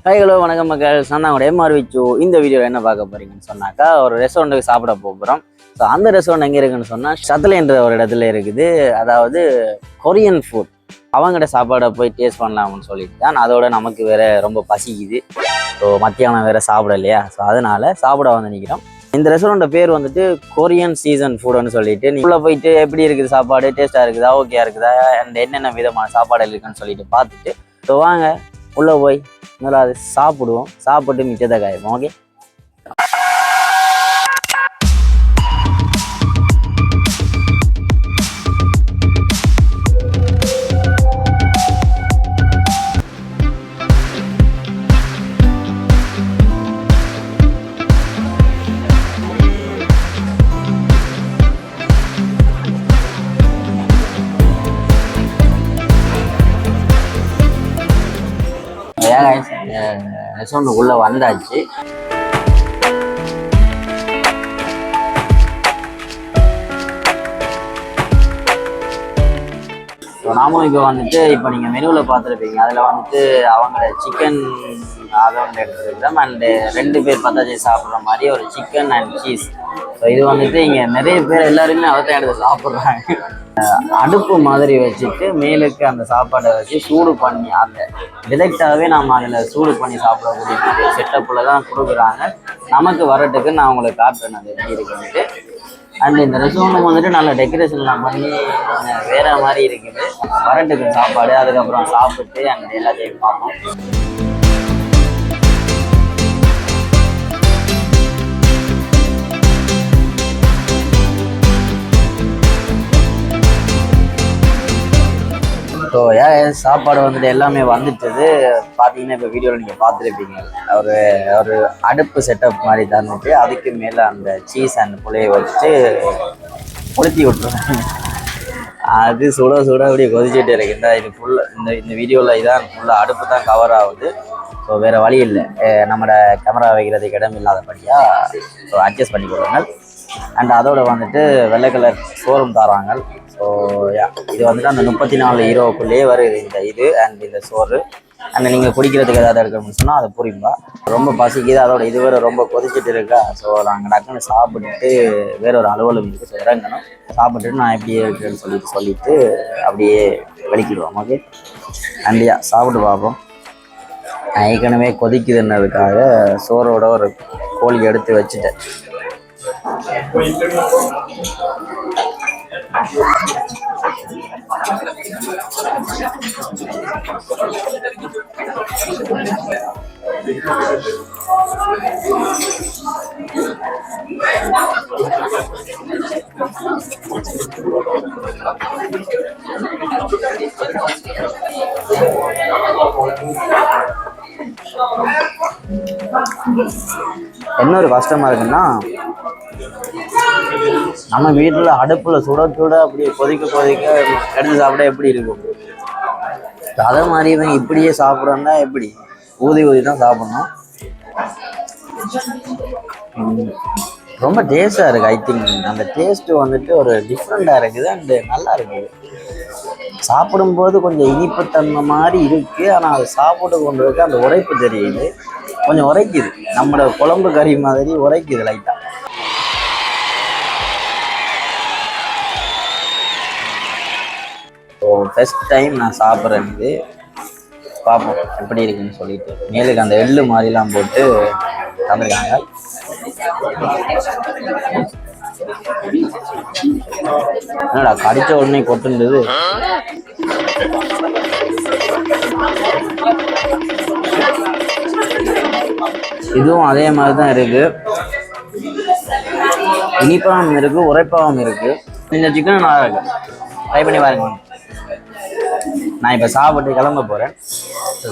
Hi hello வணக்கம் மக்கள். நான் எம்ஆர்விச்சு. இந்த வீடியோவில் என்ன பார்க்க போறீங்கன்னு சொன்னாக்கா, ஒரு ரெஸ்டாரண்ட்டுக்கு சாப்பிட போகிறோம். ஸோ அந்த ரெஸ்டாரண்ட் எங்கே இருக்குன்னு சொன்னால் ஷத்தல் என்ற ஒரு இடத்துல இருக்குது. அதாவது கொரியன் ஃபுட். அவங்கள்ட்ட சாப்பாடை போய் டேஸ்ட் பண்ணலாம்னு சொல்லிட்டு தான். அதோட நமக்கு வேற ரொம்ப பசிக்குது. ஸோ மத்தியானம் வேற சாப்பிட இல்லையா, ஸோ அதனால சாப்பிட வந்து நிற்கிறோம். இந்த ரெஸ்டாரண்ட்டோட பேர் வந்துட்டு கொரியன் சீசன் ஃபுட்னு சொல்லிட்டு, நீ உள்ள போயிட்டு எப்படி இருக்குது சாப்பாடு, டேஸ்ட்டாக இருக்குதா, ஓகேயா இருக்குதா, அண்ட் என்னென்ன விதமான சாப்பாடு இருக்குன்னு சொல்லிட்டு பார்த்துட்டு, ஸோ வாங்க உள்ளே போய் நல்லா அது சாப்பிடுவோம். சாப்பிட்டு மிச்சத்தை காய்ப்போம். ஓகே, ரெஸ்டாரண்ட்டுக்குள்ளே வந்தாச்சு. ஸோ நாமும் இப்போ வந்துட்டு நீங்கள் மெனுவில் பார்த்துருப்பீங்க. அதில் வந்துட்டு அவங்க சிக்கன் அதை ஒன்று எடுத்துருக்கிறோம். அண்டு 2 பேர் பத்தாச்சி சாப்பிட்ற மாதிரி ஒரு சிக்கன் அண்ட் சீஸ். ஸோ இது வந்துட்டு இங்கே நிறைய பேர் எல்லாருமே அதை தான் எடுத்து சாப்பிட்றாங்க. அடுப்பு மாதிரி வச்சுட்டு மேலுக்கு அந்த சாப்பாடை வச்சு சூடு பண்ணி அந்த டிரெக்டாகவே நம்ம அதில் சூடு பண்ணி சாப்பிடக்கூடிய செட்டப்பில் தான் கொடுக்குறாங்க. நமக்கு வரட்டுக்கு நான் உங்களுக்கு காட்டுறேன் அது எப்படி இருக்குன்ட்டு. அண்ட் இந்த ரெஸ்டாரண்ட் வந்துட்டு நல்ல டெக்கரேஷன்லாம் பண்ணி வேற மாதிரி இருக்குது. வரட்டுக்கு சாப்பாடு, அதுக்கப்புறம் சாப்பிட்டு அண்ட் எல்லாத்தையும் பார்ப்போம். ஸோ சாப்பாடு வந்துட்டு எல்லாமே வந்துட்டது. பார்த்தீங்கன்னா இப்போ வீடியோவில் நீங்கள் பார்த்துருப்பீங்க. ஒரு அடுப்பு செட்டப் மாதிரி தந்துட்டு அதுக்கு மேலே அந்த சீஸ் அண்ட் புளியை வச்சு கொளுத்தி விட்டுருவாங்க. அது சுட சுட அப்படியே கொதிச்சுட்டு இருக்கு. இது ஃபுல்லாக இந்த வீடியோவில் இதான் ஃபுல்லாக அடுப்பு தான் கவர் ஆகுது. ஸோ வேறு வழி இல்லை, நம்மளோட கேமரா வைக்கிறதுக்கு இடம் இல்லாதபடியாக ஸோ அட்ஜஸ்ட் பண்ணி கொடுங்க. அண்ட் அதோட வந்துட்டு வெள்ளை கலர் சோறும் தராங்க. ஸோ இது வந்துட்டு அந்த 34 யூரோக்குள்ளேயே வருது இந்த இது அண்ட் இந்த சோறு. அண்ட் நீங்கள் குடிக்கிறதுக்கு ஏதாவது இருக்கணும்னு சொன்னால் அதை புரியும்பா. ரொம்ப பசிக்குது, அதோட இது வேறு ரொம்ப கொதிச்சுட்டு இருக்கா. ஸோ நாங்கள் டக்குன்னு சாப்பிட்டுட்டு வேற ஒரு அலுவலகம் இறங்கணும். சாப்பிட்டுட்டு நான் எப்படி இருக்குன்னு சொல்லிட்டு அப்படியே வெளிக்கிடுவோம். ஓகே, அண்டியா சாப்பிட்டு பார்ப்போம். நான் ஏற்கனவே கொதிக்குதுன்னதுக்காக சோறோட ஒரு கோழி எடுத்து வச்சுட்டேன். என்ன ஒரு கஷ்டமா இருக்குன்னா, நம்ம வீட்டில் அடுப்பில் சுட சுட அப்படி கொதிக்க எடுத்து சாப்பிட எப்படி இருக்கும், அதை மாதிரி தான் இப்படியே சாப்பிட்றோன்னா எப்படி ஊதி தான் சாப்பிட்ணும். ரொம்ப டேஸ்டாக இருக்குது. ஐ திங்க் அந்த டேஸ்ட்டு வந்துட்டு ஒரு டிஃப்ரெண்ட்டாக இருக்குது அண்டு நல்லா இருக்குது. சாப்பிடும்போது கொஞ்சம் இனிப்புத்தன்மை மாதிரி இருக்குது, ஆனால் அது சாப்பிட்டு கொண்டு இருக்க அந்த உரைப்பு தெரியுது, கொஞ்சம் உரைக்குது. நம்மளோட குழம்பு கறி மாதிரி உரைக்குது லைட்டாக. ஸோ ஃபஸ்ட் டைம் நான் சாப்பிட்றேன். இது பார்ப்போம் எப்படி இருக்குன்னு சொல்லிட்டு. மேலுக்கு அந்த எள்ளு மாதிரிலாம் போட்டு தந்துருக்காங்க. என்னடா கடிச்ச உடனே கொட்டுந்தது. இதுவும் அதே மாதிரி தான் இருக்கு. இனிப்பாகவும் இருக்கு, உரைப்பாகவும் இருக்கு. இந்த சிக்கன் நல்லா இருக்கு, ட்ரை பண்ணி பாருங்க. நான் இப்போ சாப்பிட்டு கிளம்ப போகிறேன்.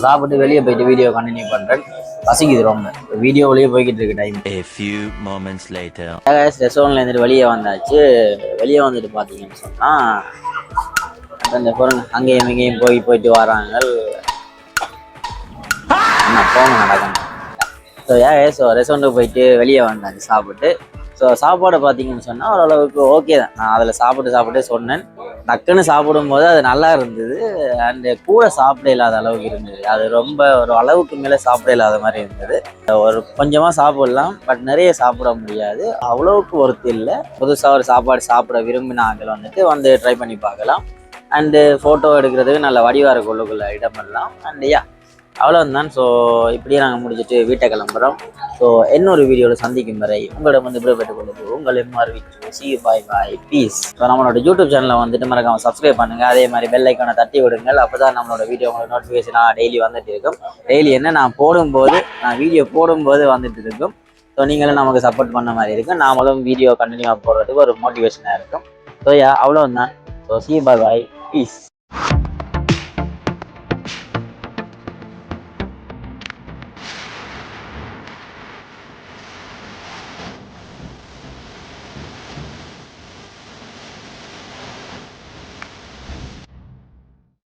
சாப்பிட்டு வெளியே போயிட்டு வீடியோ கண்டினியூ பண்ணுறேன். பசிக்குது ரொம்ப. வீடியோ வெளியே போய்கிட்டு இருக்கு டைம். ரெஸ்டாரண்ட்ல இருந்துட்டு வெளியே வந்தாச்சு. வெளியே வந்துட்டு பார்த்தீங்கன்னு சொன்னால் அந்த பொருள் அங்கேயும் இங்கேயும் போயிட்டு வராங்க. என்ன போங்க நடக்கணும். ஸோ ரெஸ்டாரண்ட்டுக்கு போயிட்டு வெளியே வந்தாச்சு சாப்பிட்டு. ஸோ சாப்பாடை பார்த்தீங்கன்னு சொன்னால் ஓரளவுக்கு ஓகே தான். நான் அதில் சாப்பிட்டு சொன்னேன். டக்குன்னு சாப்பிடும்போது அது நல்லா இருந்தது. அண்டு கூட சாப்பிட இல்லாத அளவுக்கு இருந்தது. அது ரொம்ப ஒரு அளவுக்கு மேலே சாப்பிட இல்லாத மாதிரி இருந்தது. ஒரு கொஞ்சமாக சாப்பிடலாம், பட் நிறைய சாப்பிட முடியாது. அவ்வளவுக்கு ஒர்த்து இல்லை. புதுசாக ஒரு சாப்பாடு சாப்பிட விரும்பின ஆட்கள் வந்து ட்ரை பண்ணி பார்க்கலாம். அண்டு ஃபோட்டோ எடுக்கிறதுக்கு நல்ல வடிவாக இருக்குள்ள இடமெல்லாம். அண்டு அவ்வளோதான். ஸோ இப்படியே நாங்கள் முடிச்சுட்டு வீட்டை கிளம்புறோம். ஸோ இன்னொரு வீடியோவில் சந்திக்கும் வரை உங்களிடம் விடைபெற்றுக் கொள்வது உங்கள் எம்ஆர்வி. சி பாய் பாய் பீஸ். ஸோ நம்மளோட யூடியூப் சேனலை மறக்காம சப்ஸ்கிரைப் பண்ணுங்கள். அதே மாதிரி பெல் ஐக்கானை தட்டி விடுங்கள். அப்போ தான் நம்மளோட வீடியோ உங்களுக்கு நோட்டிஃபிகேஷனாக டெய்லி வந்துட்டு இருக்கும். டெய்லி என்ன நான் வீடியோ போடும்போது வந்துட்டு இருக்கும். ஸோ நீங்களும் நமக்கு சப்போர்ட் பண்ண மாதிரி இருக்கும். நாமளும் வீடியோ கண்டினியூவாக போடுறதுக்கு ஒரு மோட்டிவேஷனாக இருக்கும். ஸோ அவ்வளோதான். ஸோ சி பாய் பாய் பீஸ்.